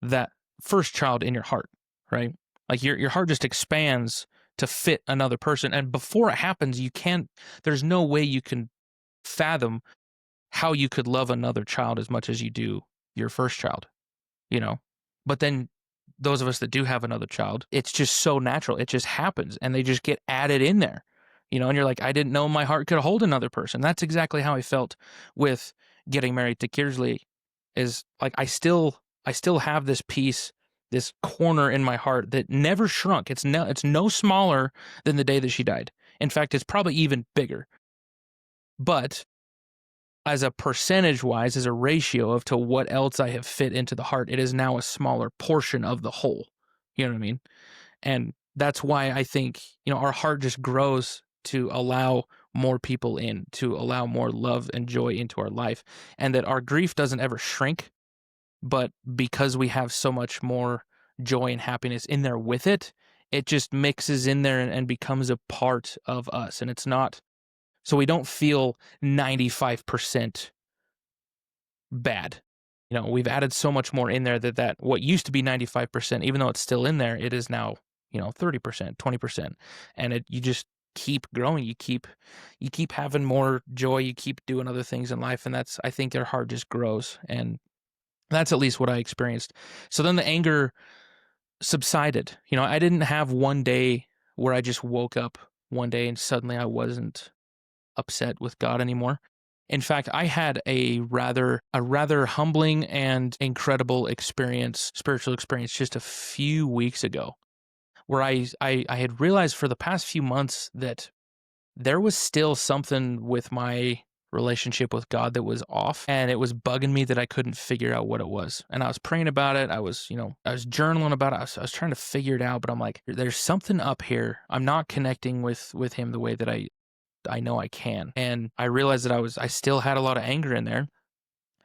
that first child in your heart, right? Like your heart just expands to fit another person. And before it happens, there's no way you can fathom how you could love another child as much as you do your first child, you know? But then those of us that do have another child, it's just so natural. It just happens and they just get added in there, and you're like, I didn't know my heart could hold another person. That's exactly how I felt with getting married to Kearsley, is like, I still have this piece, this corner in my heart that never shrunk. It's no smaller than the day that she died. In fact, it's probably even bigger. But as a percentage wise, as a ratio of to what else I have fit into the heart, it is now a smaller portion of the whole. You know what I mean? And that's why I think, our heart just grows to allow more people in, to allow more love and joy into our life, and that our grief doesn't ever shrink. But because we have so much more joy and happiness in there with it, it just mixes in there and becomes a part of us. And it's not, so we don't feel 95% bad. We've added so much more in there that what used to be 95%, even though it's still in there, it is now, 30%, 20%. And you just keep growing. You keep having more joy. You keep doing other things in life. And I think their heart just grows. And that's at least what I experienced. So then the anger subsided. I didn't have one day where I just woke up one day and suddenly I wasn't upset with God anymore. In fact, I had a rather humbling and incredible spiritual experience just a few weeks ago, where I had realized for the past few months that there was still something with my relationship with God that was off, and it was bugging me that I couldn't figure out what it was. And I was praying about it. I was journaling about it. I was trying to figure it out, but I'm like, there's something up here. I'm not connecting with him the way that I know I can. And I realized that I still had a lot of anger in there.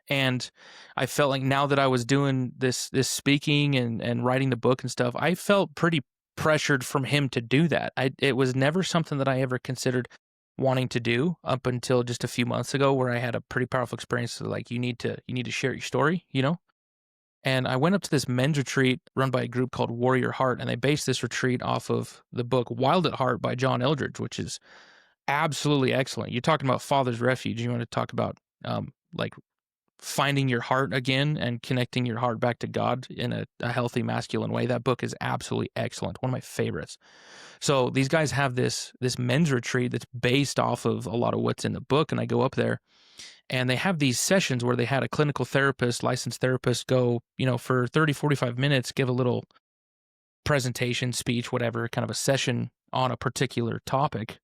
And I felt like now that I was doing this speaking and writing the book and stuff, I felt pretty pressured from him to do that. It was never something that I ever considered wanting to do up until just a few months ago, where I had a pretty powerful experience. Like, you need to share your story, And I went up to this men's retreat run by a group called Warrior Heart, and they based this retreat off of the book Wild at Heart by John Eldredge, which is absolutely excellent. You're talking about Father's Refuge. You want to talk about like finding your heart again and connecting your heart back to God in a healthy masculine way. That book is absolutely excellent. One of my favorites. So these guys have this men's retreat that's based off of a lot of what's in the book. And I go up there and they have these sessions where they had a clinical therapist, licensed therapist, go, for 30, 45 minutes, give a little presentation, speech, whatever, kind of a session on a particular topic.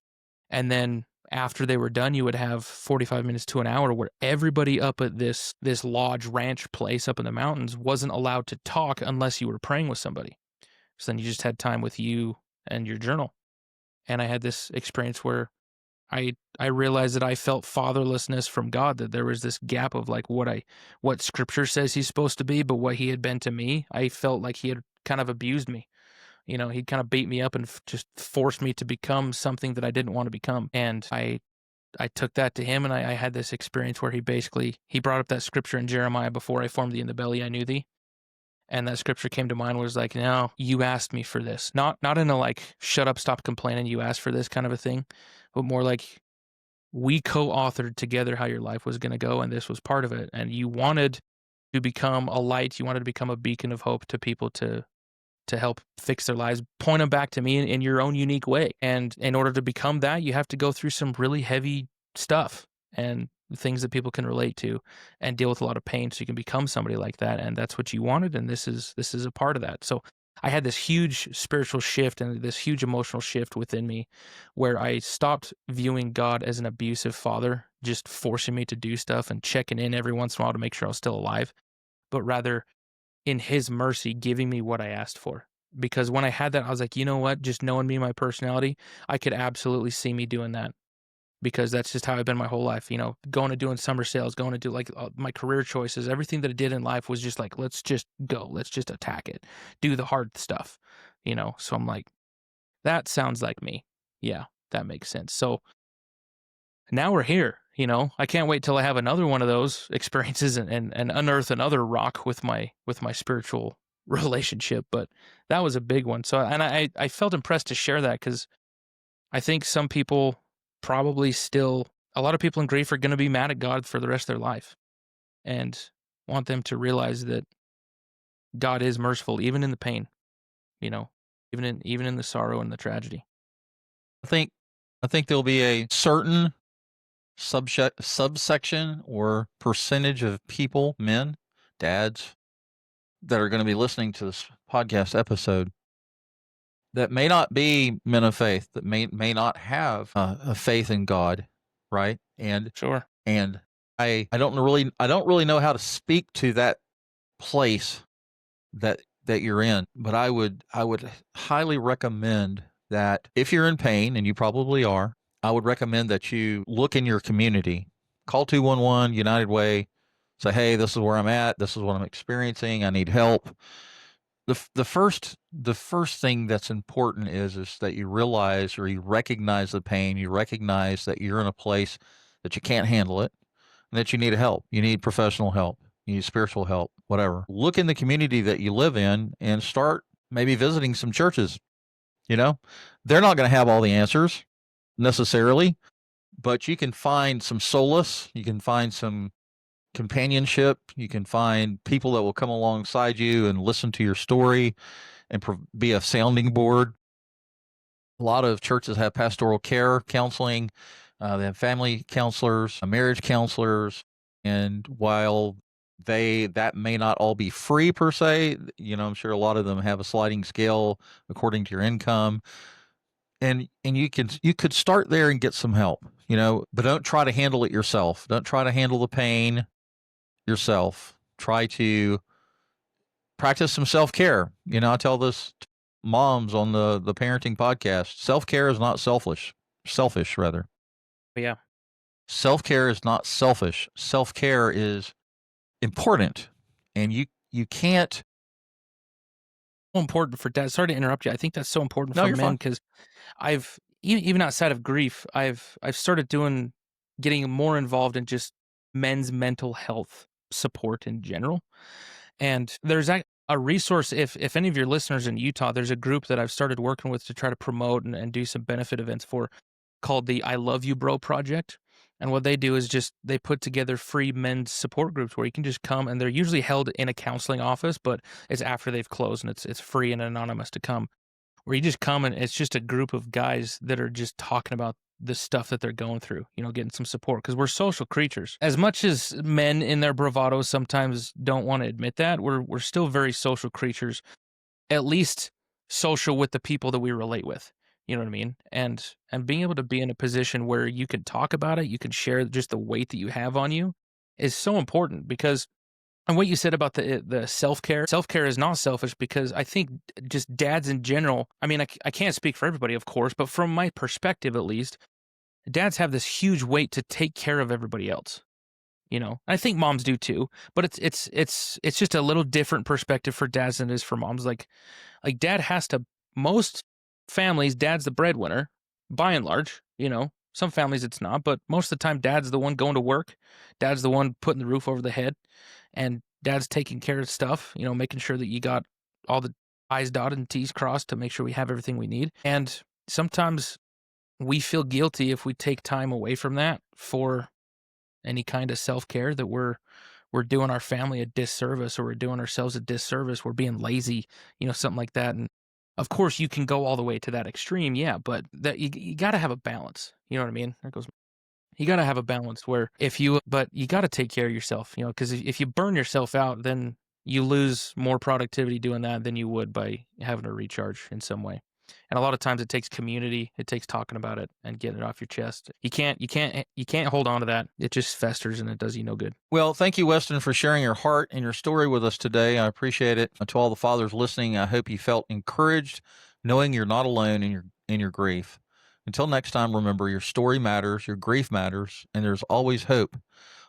And then after they were done, you would have 45 minutes to an hour where everybody up at this lodge ranch place up in the mountains wasn't allowed to talk unless you were praying with somebody. So then you just had time with you and your journal. And I had this experience where I realized that I felt fatherlessness from God, that there was this gap of like what scripture says he's supposed to be, but what he had been to me. I felt like he had kind of abused me. He'd kind of beat me up and just forced me to become something that I didn't want to become. And I took that to him, and I had this experience where he brought up that scripture in Jeremiah, before I formed thee in the belly, I knew thee. And that scripture came to mind, was like, no, you asked me for this. Not in a like, shut up, stop complaining, you asked for this kind of a thing, but more like, we co-authored together how your life was going to go, and this was part of it. And you wanted to become a light. You wanted to become a beacon of hope to people, to help fix their lives, point them back to me in your own unique way. And in order to become that, you have to go through some really heavy stuff and things that people can relate to, and deal with a lot of pain so you can become somebody like that. And that's what you wanted. And this is a part of that. So I had this huge spiritual shift and this huge emotional shift within me, where I stopped viewing God as an abusive father, just forcing me to do stuff and checking in every once in a while to make sure I was still alive, but rather in his mercy giving me what I asked for. Because when I had that, I was like, you know what? Just knowing me, my personality, I could absolutely see me doing that. because that's just how I've been my whole life. Going to doing summer sales, going to do like my career choices, everything that I did in life was just like, let's just go, let's just attack it, do the hard stuff. So I'm like, that sounds like me. Yeah, that makes sense. So now we're here. I can't wait till I have another one of those experiences and unearth another rock with my spiritual relationship. But that was a big one. So, and I felt impressed to share that because I think some people probably still, a lot of people in grief are going to be mad at God for the rest of their life, and want them to realize that God is merciful, even in the pain, you know, even in the sorrow and the tragedy. I think I think there'll be a certain subsection or percentage of people, men, dads, that are going to be listening to this podcast episode that may not be men of faith, that may not have a faith in God, right? And Sure. and I don't really know how to speak to that place that you're in, but I would highly recommend that if you're in pain, and you probably are, I would recommend that you look in your community. Call 211 United Way. Say, hey, this is where I'm at. This is what I'm experiencing. I need help. The first thing that's important is that you realize, or you recognize the pain. You recognize that you're in a place that you can't handle it, and that you need help. You need professional help. You need spiritual help, whatever. Look in the community that you live in and start maybe visiting some churches. You know, they're not going to have all the answers necessarily, but you can find some solace. You can find some companionship. You can find people that will come alongside you and listen to your story and be a sounding board. A lot of churches have pastoral care counseling. They have family counselors, marriage counselors, and while that may not all be free per se, I'm sure a lot of them have a sliding scale according to your income, and you could start there and get some help, but don't try to handle it yourself. Don't try to handle the pain yourself. Try to practice some self-care. I tell this to moms on the parenting podcast. Self-care is not selfish rather. But yeah. Self-care is not selfish. Self-care is important. And you can't. So important for dads. Sorry to interrupt you. I think that's so important No, for you're men fine. because even outside of grief, I've started getting more involved in just men's mental health support in general. And there's a resource, if any of your listeners in Utah, there's a group that I've started working with to try to promote and do some benefit events for, called the I Love You Bro Project. And what they do is just they put together free men's support groups where you can just come, and they're usually held in a counseling office, but it's after they've closed, and it's free and anonymous to come. Where you just come, and it's just a group of guys that are just talking about the stuff that they're going through, getting some support, because we're social creatures. As much as men in their bravado sometimes don't want to admit that, we're still very social creatures, at least social with the people that we relate with. You know what I mean? And being able to be in a position where you can talk about it, you can share just the weight that you have on you is so important. Because and what you said about the self-care is not selfish, because I think just dads in general, I mean, I can't speak for everybody, of course, but from my perspective at least, dads have this huge weight to take care of everybody else. I think moms do too, but it's just a little different perspective for dads than it is for moms. Like dad has to, most families, dad's the breadwinner, by and large. Some families it's not, but most of the time, dad's the one going to work. Dad's the one putting the roof over the head, and dad's taking care of stuff. Making sure that you got all the I's dotted and T's crossed to make sure we have everything we need. And sometimes we feel guilty if we take time away from that for any kind of self-care, that we're doing our family a disservice, or we're doing ourselves a disservice. We're being lazy, something like that. And of course, you can go all the way to that extreme, yeah, but that you got to have a balance. You know what I mean? There goes. You got to have a balance where but you got to take care of yourself, because if you burn yourself out, then you lose more productivity doing that than you would by having to recharge in some way. And a lot of times it takes community, it takes talking about it and getting it off your chest. You can't hold on to that. It just festers and it does you no good. Well, thank you, Weston, for sharing your heart and your story with us today. I appreciate it. To all the fathers listening, I hope you felt encouraged, knowing you're not alone in your grief. Until next time, remember your story matters, your grief matters, and there's always hope.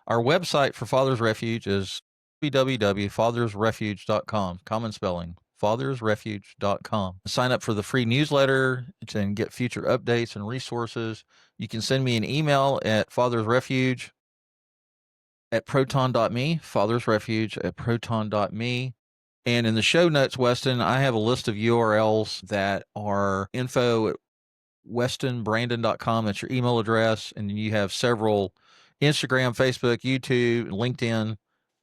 Our website for Father's Refuge is www.fathersrefuge.com. Common spelling, fathersrefuge.com. Sign up for the free newsletter and get future updates and resources. You can send me an email at fathersrefuge@proton.me, fathersrefuge@proton.me. And in the show notes, Weston, I have a list of URLs that are info@westonbrandon.com. That's your email address. And then you have several Instagram, Facebook, YouTube, LinkedIn,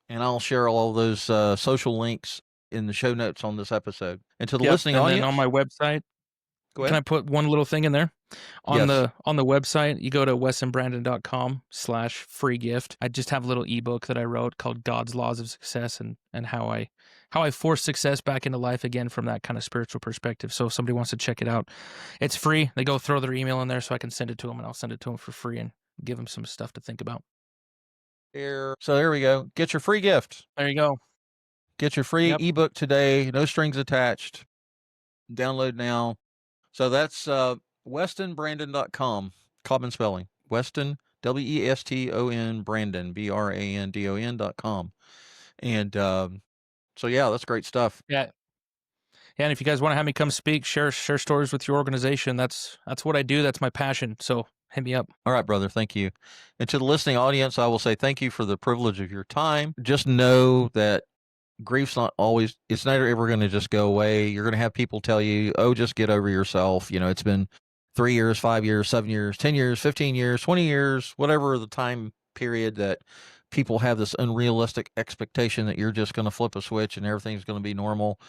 and I'll share all of those social links in the show notes on this episode. And to the Yep. listening And then audience, on my website, go can I ahead. put one little thing in there? On Yes. the website, you go to westonbrandon.com/free gift. I just have a little ebook that I wrote called God's Laws of Success, and how I force success back into life again from that kind of spiritual perspective. So if somebody wants to check it out, it's free. They go throw their email in there so I can send it to them, and I'll send it to them for free and give them some stuff to think about. So there we go. Get your free gift. There you go. Get your free ebook today. No strings attached. Download now. So that's westonbrandon.com. Common spelling. Weston, Weston, Brandon, BRANDON.com. And so, yeah, that's great stuff. Yeah. Yeah, and if you guys want to have me come speak, share stories with your organization, that's what I do. That's my passion. So hit me up. All right, brother. Thank you. And to the listening audience, I will say thank you for the privilege of your time. Just know that grief's not always, it's never ever going to just go away. You're going to have people tell you, oh, just get over yourself. You know, it's been 3 years, 5 years, 7 years, 10 years, 15 years, 20 years, whatever the time period that people have this unrealistic expectation that you're just going to flip a switch and everything's going to be normal.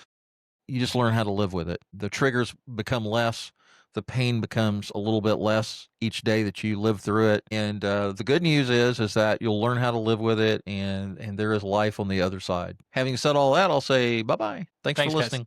You just learn how to live with it. The triggers become less. The pain becomes a little bit less each day that you live through it. And the good news is that you'll learn how to live with it, and there is life on the other side. Having said all that, I'll say bye-bye. Thanks for Thanks, guys. listening.